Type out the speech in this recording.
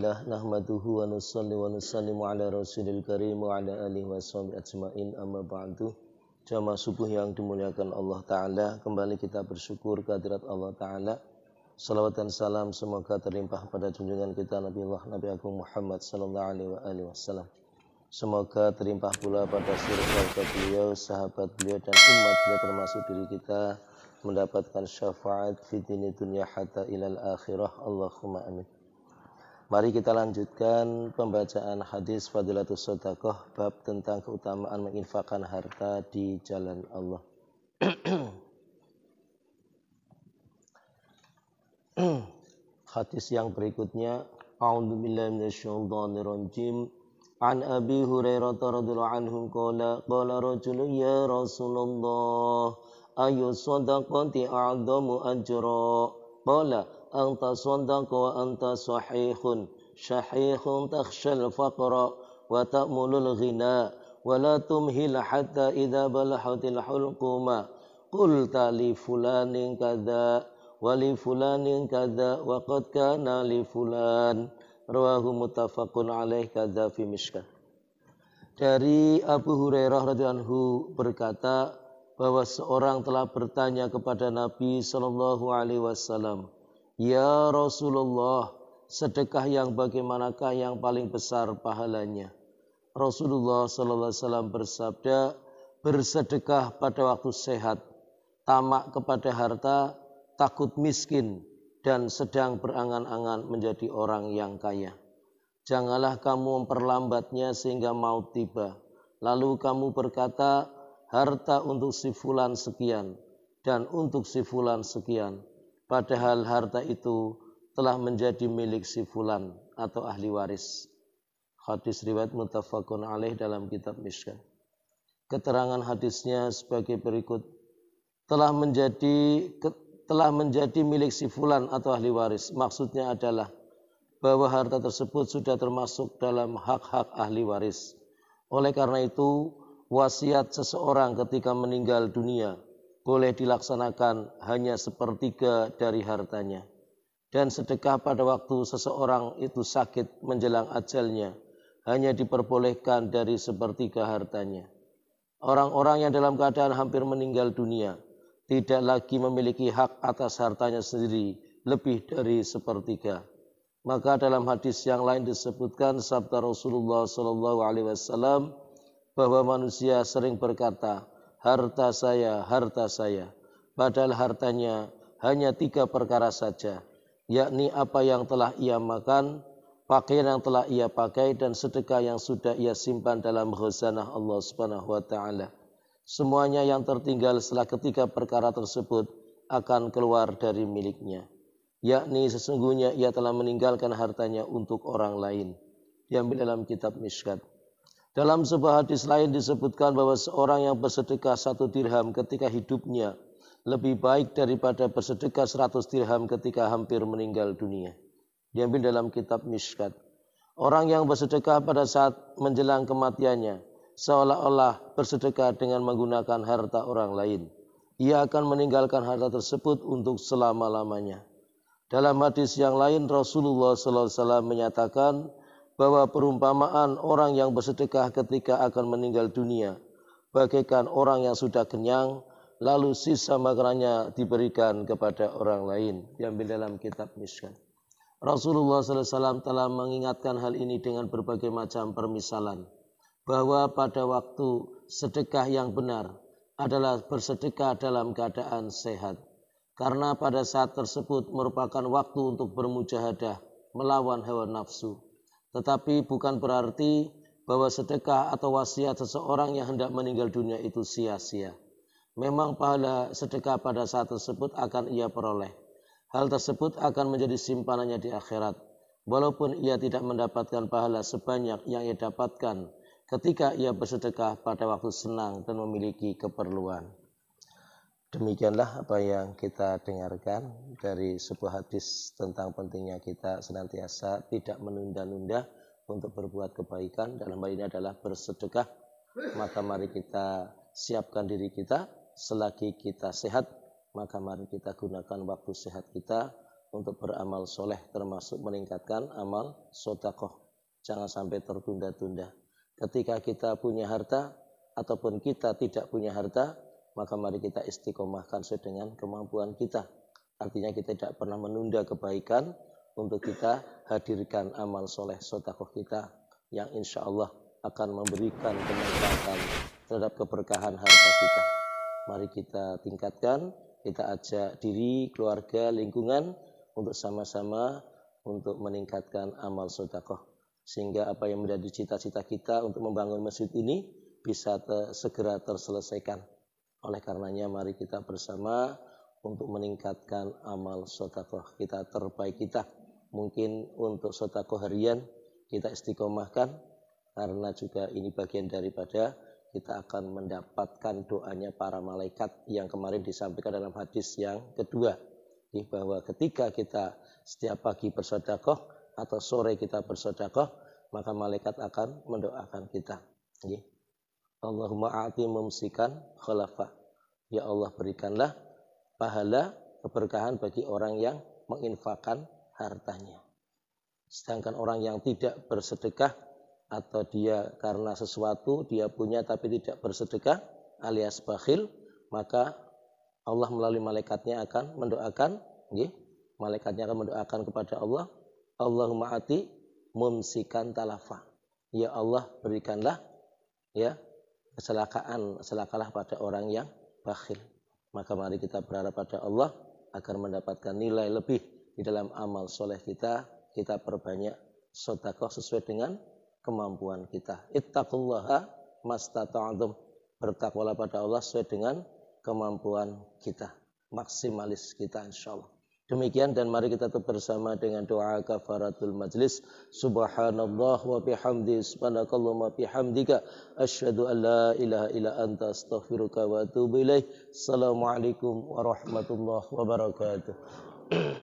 Alhamdulillah nahmaduhu wa nusalli wa nusallimu ala rasulil karim wa ala alihi wa sahbihi ajma'in amma ba'du. Jamaah subuh yang dimuliakan Allah Ta'ala, kembali kita bersyukur kehadirat Allah Ta'ala. Salawat dan salam semoga terlimpah pada junjungan kita Nabi Agung Muhammad sallallahu alaihi wasallam. Semoga terlimpah pula pada seluruh keluarga beliau, sahabat beliau dan umat beliau termasuk diri kita mendapatkan syafaat fi dini dunya hatta ilal akhirah. Allahumma amin. Mari kita lanjutkan pembacaan hadis Fadilatus Shadaqah bab tentang keutamaan menginfakkan harta di jalan Allah. Hadis yang berikutnya, a'udzubillahi minasyaitonir rajim. An Abi Hurairah radhiyallahu anhu qala rajulun ya Rasulullah ayu shadaqati a'dhamu ajra qala anta shadaqa wa anta sahihun takhshal faqra wa ta'mulul ghina wa la tumhil hatta idza balahatil hulquma qulta li fulanin kadza wa li fulanin kadza wa qad kana li fulan rawahu muttafaqun alaih kadza fi mishkat. Dari Abu Hurairah radhiyallahu anhu berkata bahwa seorang telah bertanya kepada Nabi sallallahu alaihi wasallam, "Ya Rasulullah, sedekah yang bagaimanakah yang paling besar pahalanya?" Rasulullah sallallahu alaihi wasallam bersabda, "Bersedekah pada waktu sehat, tamak kepada harta, takut miskin, dan sedang berangan-angan menjadi orang yang kaya. Janganlah kamu memperlambatnya sehingga maut tiba. Lalu kamu berkata, harta untuk si fulan sekian dan untuk si fulan sekian. Padahal harta itu telah menjadi milik si fulan atau ahli waris." Hadis riwayat muttafaqun alaih dalam kitab Mishkat. Keterangan hadisnya sebagai berikut. Telah menjadi milik si fulan atau ahli waris. Maksudnya adalah bahwa harta tersebut sudah termasuk dalam hak-hak ahli waris. Oleh karena itu, wasiat seseorang ketika meninggal dunia boleh dilaksanakan hanya sepertiga dari hartanya. Dan sedekah pada waktu seseorang itu sakit menjelang ajalnya hanya diperbolehkan dari sepertiga hartanya. Orang-orang yang dalam keadaan hampir meninggal dunia tidak lagi memiliki hak atas hartanya sendiri lebih dari sepertiga. Maka dalam hadis yang lain disebutkan sabda Rasulullah SAW bahwa manusia sering berkata, harta saya, padahal hartanya hanya 3 perkara saja, yakni apa yang telah ia makan, pakaian yang telah ia pakai, dan sedekah yang sudah ia simpan dalam khazanah Allah Subhanahu wa Ta'ala. Semuanya yang tertinggal setelah ketiga perkara tersebut akan keluar dari miliknya, yakni sesungguhnya ia telah meninggalkan hartanya untuk orang lain. Diambil dalam kitab Mishkat. Dalam sebuah hadis lain disebutkan bahwa seorang yang bersedekah 1 dirham ketika hidupnya lebih baik daripada bersedekah 100 dirham ketika hampir meninggal dunia. Diambil dalam kitab Mishkat. Orang yang bersedekah pada saat menjelang kematiannya seolah-olah bersedekah dengan menggunakan harta orang lain. Ia akan meninggalkan harta tersebut untuk selama-lamanya. Dalam hadis yang lain Rasulullah SAW menyatakan bahwa perumpamaan orang yang bersedekah ketika akan meninggal dunia bagaikan orang yang sudah kenyang lalu sisa makanannya diberikan kepada orang lain. Diambil dalam kitab Mishkat. Rasulullah SAW telah mengingatkan hal ini dengan berbagai macam permisalan, bahwa pada waktu sedekah yang benar adalah bersedekah dalam keadaan sehat. Karena pada saat tersebut merupakan waktu untuk bermujahadah melawan hawa nafsu. Tetapi bukan berarti bahwa sedekah atau wasiat seseorang yang hendak meninggal dunia itu sia-sia. Memang pahala sedekah pada saat tersebut akan ia peroleh. Hal tersebut akan menjadi simpanannya di akhirat. Walaupun ia tidak mendapatkan pahala sebanyak yang ia dapatkan ketika ia bersedekah pada waktu senang dan memiliki keperluan. Demikianlah apa yang kita dengarkan dari sebuah hadis tentang pentingnya kita senantiasa tidak menunda-nunda untuk berbuat kebaikan. Dalam hal ini adalah bersedekah. Maka mari kita siapkan diri kita selagi kita sehat. Maka mari kita gunakan waktu sehat kita untuk beramal soleh, termasuk meningkatkan amal sedekah. Jangan sampai tertunda-tunda. Ketika kita punya harta ataupun kita tidak punya harta, maka mari kita istiqomahkan sesuai dengan kemampuan kita. Artinya kita tidak pernah menunda kebaikan untuk kita hadirkan amal soleh sedekah kita yang insya Allah akan memberikan kemanfaatan terhadap keberkahan harta kita. Mari kita tingkatkan, kita ajak diri, keluarga, lingkungan untuk sama-sama untuk meningkatkan amal sedekah. Sehingga apa yang menjadi cita-cita kita untuk membangun masjid ini bisa segera terselesaikan. Oleh karenanya mari kita bersama untuk meningkatkan amal sedekah kita terbaik kita. Mungkin untuk sedekah harian kita istiqomahkan, karena juga ini bagian daripada kita akan mendapatkan doanya para malaikat yang kemarin disampaikan dalam hadis yang kedua, bahwa ketika kita setiap pagi bersedekah atau sore kita bersedekah, maka malaikat akan mendoakan kita. Allahumma a'ti mumsikan khalafa. Ya Allah, berikanlah pahala keberkahan bagi orang yang menginfakkan hartanya. Sedangkan orang yang tidak bersedekah atau dia karena sesuatu dia punya tapi tidak bersedekah alias bakhil, maka Allah melalui malaikatnya akan mendoakan, malaikatnya akan mendoakan kepada Allah, Allahumma ati mumsikan talafa. Ya Allah, berikanlah celakalah pada orang yang bakhil. Maka mari kita berharap pada Allah agar mendapatkan nilai lebih di dalam amal soleh kita. Kita perbanyak sedekah sesuai dengan kemampuan kita. Ittaqullaha mastata'tum. Bertakwalah pada Allah sesuai dengan kemampuan kita. Maksimalis kita insyaallah. Demikian, dan mari kita tetap bersama dengan doa kafaratul majlis. Subhanallah wa bihamdi, subhanakallahumma bihamdika, asyhadu an la ilaha illa anta, astaghfiruka wa atubu ilaih. Assalamualaikum warahmatullahi wabarakatuh.